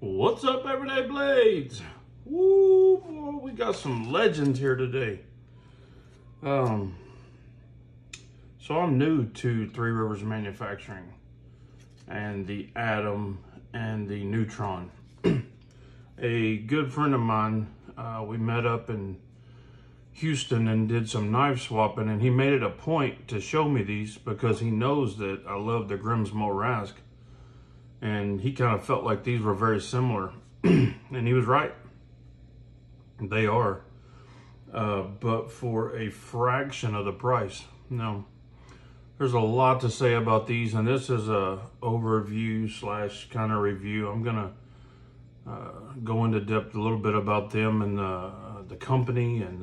What's up, Everyday Blades? Woo, boy, we got some legends here today. So I'm new to Three Rivers Manufacturing and the Atom and the Neutron. A good friend of mine, we met up in Houston and did some knife swapping, and he made it a point to show me these because he knows that I love the Grimsmo Rask. And he kind of felt like these were very similar. And he was right. They are. But for a fraction of the price. Now, there's a lot to say about these. And this is a overview slash kind of review. I'm going to go into depth a little bit about them and the company and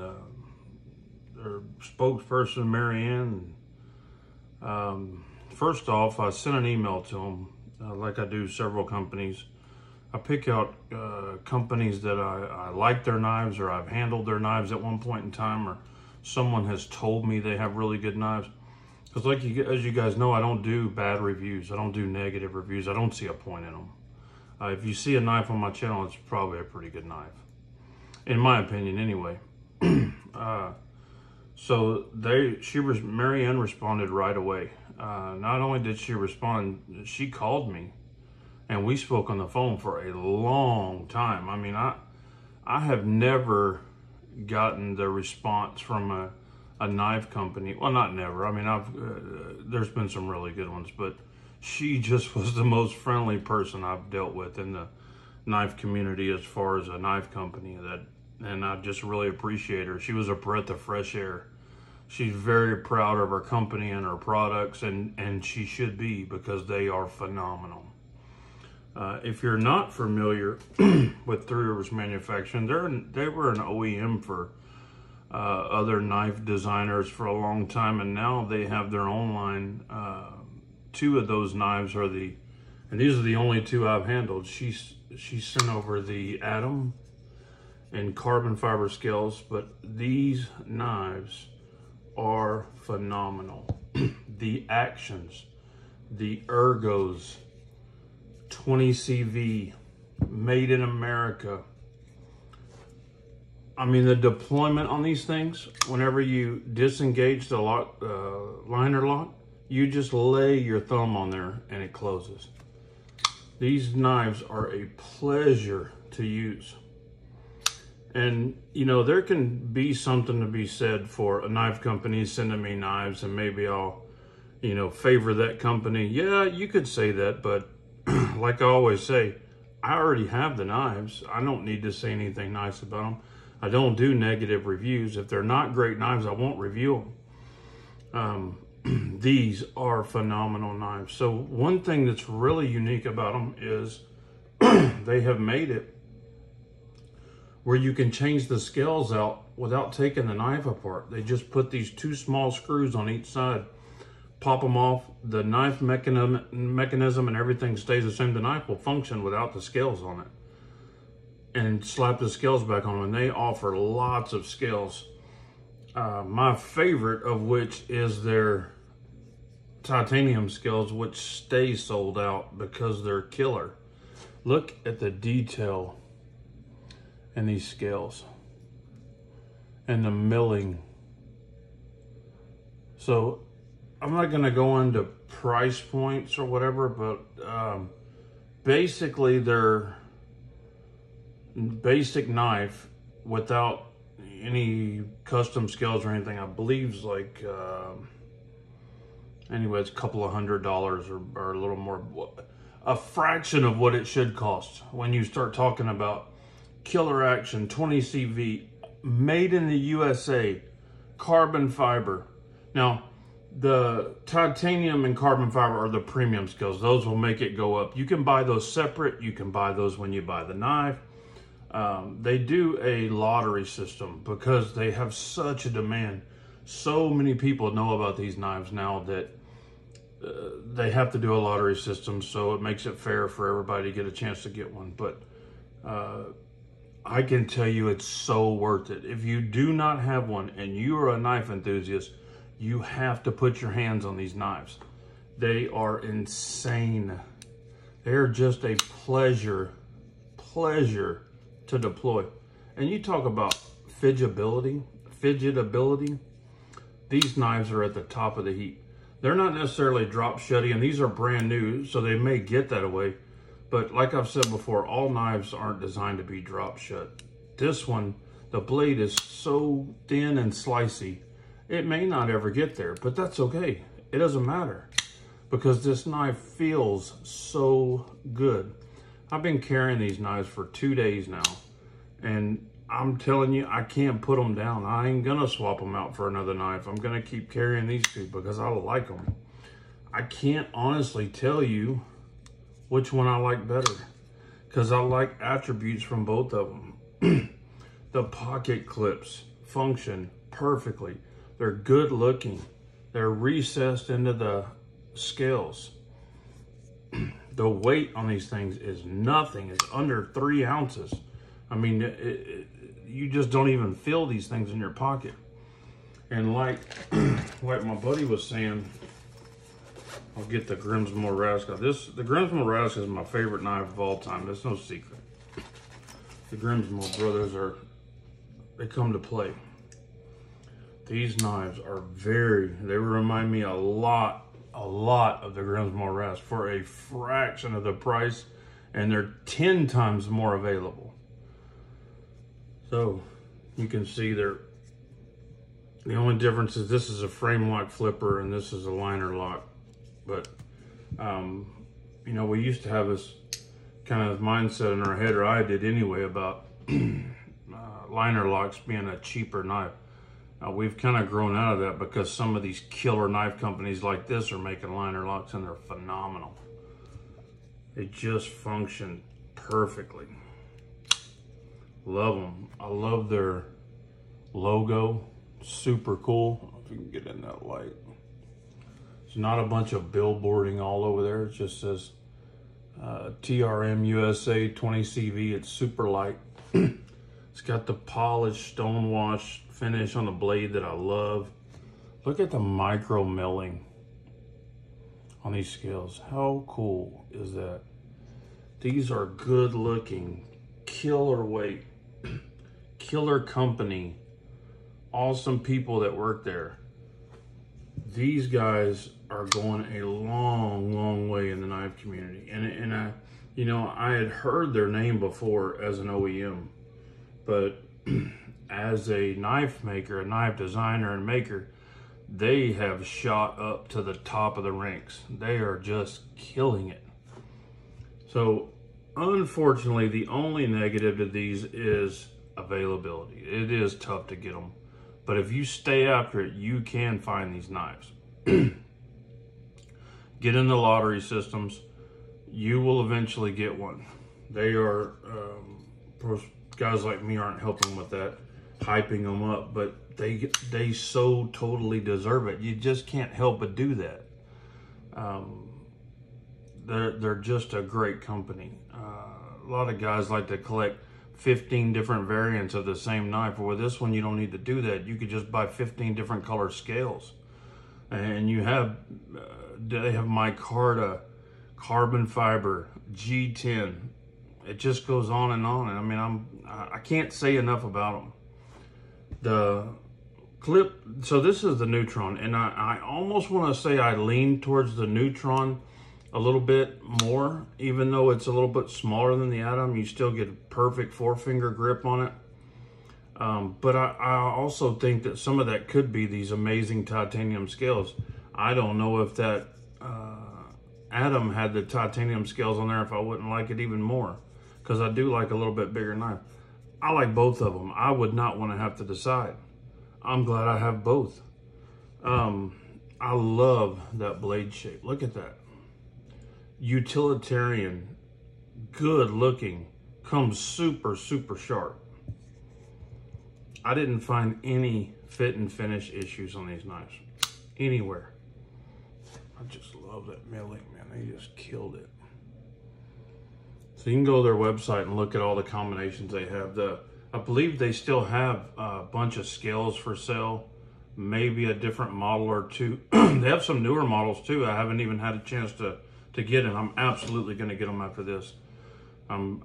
their spokesperson, Marianne. First off, I sent an email to them. Like I do several companies. I pick out companies that I like their knives, or I've handled their knives at one point in time, or someone has told me they have really good knives. Because as you guys know, I don't do bad reviews. I don't do negative reviews. I don't see a point in them. If you see a knife on my channel, it's probably a pretty good knife. In my opinion, anyway. So Marianne responded right away. Not only did she respond, she called me and we spoke on the phone for a long time. I mean, I have never gotten the response from a knife company. Well, not never. I mean, there's been some really good ones, but she just was the most friendly person I've dealt with in the knife community as far as a knife company, and I just really appreciate her. She was a breath of fresh air. She's very proud of her company and her products, and she should be, because they are phenomenal. If you're not familiar with Three Rivers Manufacturing, they were an OEM for other knife designers for a long time, and now they have their own line. Two of those knives are and these are the only two I've handled. She sent over the Atom and carbon fiber scales, but these knives are phenomenal. The actions, the ergos, 20 CV, made in America. I mean, the deployment on these things, whenever you disengage the liner lock, you just lay your thumb on there and it closes. These knives are a pleasure to use. And, you know, there can be something to be said for a knife company sending me knives, and maybe I'll, you know, favor that company. Yeah, you could say that, but like I always say, I already have the knives. I don't need to say anything nice about them. I don't do negative reviews. If they're not great knives, I won't review them. These are phenomenal knives. So one thing that's really unique about them is they have made it where you can change the scales out without taking the knife apart. They just put these two small screws on each side, pop them off. The knife mechanism and everything stays the same. The knife will function without the scales on it. And slap the scales back on them, and they offer lots of scales. My favorite of which is their titanium scales, which stay sold out because they're killer. Look at the detail and these scales and the milling. So I'm not going to go into price points or whatever, but basically their basic knife without any custom scales or anything, I believe is like anyway, it's a couple of $100 or a little more, a fraction of what it should cost when you start talking about killer action, 20 CV, made in the USA, carbon fiber. Now, the titanium and carbon fiber are the premium scales. Those will make it go up. You can buy those separate. You can buy those when you buy the knife. They do a lottery system because they have such a demand. So many people know about these knives now that they have to do a lottery system, so it makes it fair for everybody to get a chance to get one. But I can tell you it's so worth it. If you do not have one and you are a knife enthusiast, you have to put your hands on these knives. They are insane. They're just a pleasure pleasure to deploy. And you talk about fidgetability, these knives are at the top of the heap. They're not necessarily drop shutty, and these are brand new, so they may get that away. But like I've said before, all knives aren't designed to be drop shut. This one, the blade is so thin and slicey, it may not ever get there, but that's okay. It doesn't matter because this knife feels so good. I've been carrying these knives for 2 days now, and I'm telling you, I can't put them down. I ain't gonna swap them out for another knife. I'm gonna keep carrying these two because I like them. I can't honestly tell you which one I like better because I like attributes from both of them. The pocket clips function perfectly. They're good looking. They're recessed into the scales. The weight on these things is nothing. It's under 3 ounces. I mean, you just don't even feel these things in your pocket. And like my buddy was saying, I'll get the Grimsmo Raska. The Grimsmo Raska is my favorite knife of all time. That's no secret. The Grimsmo brothers they come to play. These knives are they remind me a lot of the Grimsmo Raska for a fraction of the price, and they're 10 times more available. So you can see the only difference is this is a frame lock flipper and this is a liner lock. But, you know, we used to have this kind of mindset in our head, or I did anyway, about liner locks being a cheaper knife. We've kind of grown out of that because some of these killer knife companies like this are making liner locks and they're phenomenal. They just function perfectly. Love them. I love their logo. Super cool. If you can get in that light. It's not a bunch of billboarding all over there. It just says TRM USA 20 CV. It's super light. It's got the polished stone wash finish on the blade that I love. Look at the micro milling on these scales. How cool is that? These are good looking, killer weight, killer company, awesome people that work there. These guys are going a long way in the knife community. And I, you know, I had heard their name before as an OEM, but as a knife maker, a knife designer and maker, they have shot up to the top of the ranks. They are just killing it. So unfortunately, the only negative to these is availability. It is tough to get them, but if you stay after it, you can find these knives. Get in the lottery systems. You will eventually get one. They are, guys like me aren't helping with that, hyping them up, but they so totally deserve it. You just can't help but do that. They're just a great company. A lot of guys like to collect 15 different variants of the same knife. Well, with this one, you don't need to do that. You could just buy 15 different color scales. And you have, they have micarta, carbon fiber, G10. It just goes on and on. I mean, I can't say enough about them. The clip, so this is the Neutron, and I almost want to say I lean towards the Neutron a little bit more, even though it's a little bit smaller than the Atom. You still get a perfect 4-finger grip on it. But I also think that some of that could be these amazing titanium scales. I don't know if that Atom had the titanium scales on there, if I wouldn't like it even more, because I do like a little bit bigger knife. I like both of them. I would not want to have to decide. I'm glad I have both. I love that blade shape. Look at that. Utilitarian, good looking, comes super sharp. I didn't find any fit and finish issues on these knives anywhere. I just love that milling, man. They just killed it. So you can go to their website and look at all the combinations they have. I believe they still have a bunch of scales for sale, maybe a different model or two. They have some newer models too. I haven't even had a chance to get them. I'm absolutely going to get them after this. I'm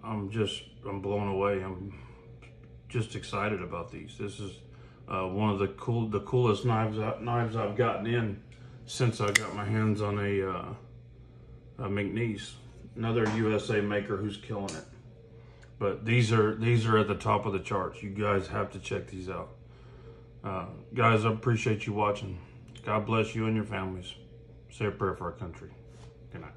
blown away. I'm just excited about these. This is one of the coolest knives I've gotten in since I got my hands on a McNeese, another USA maker who's killing it. But these are at the top of the charts. You guys have to check these out. Guys, I appreciate you watching. God bless you and your families. Say a prayer for our country. Good night.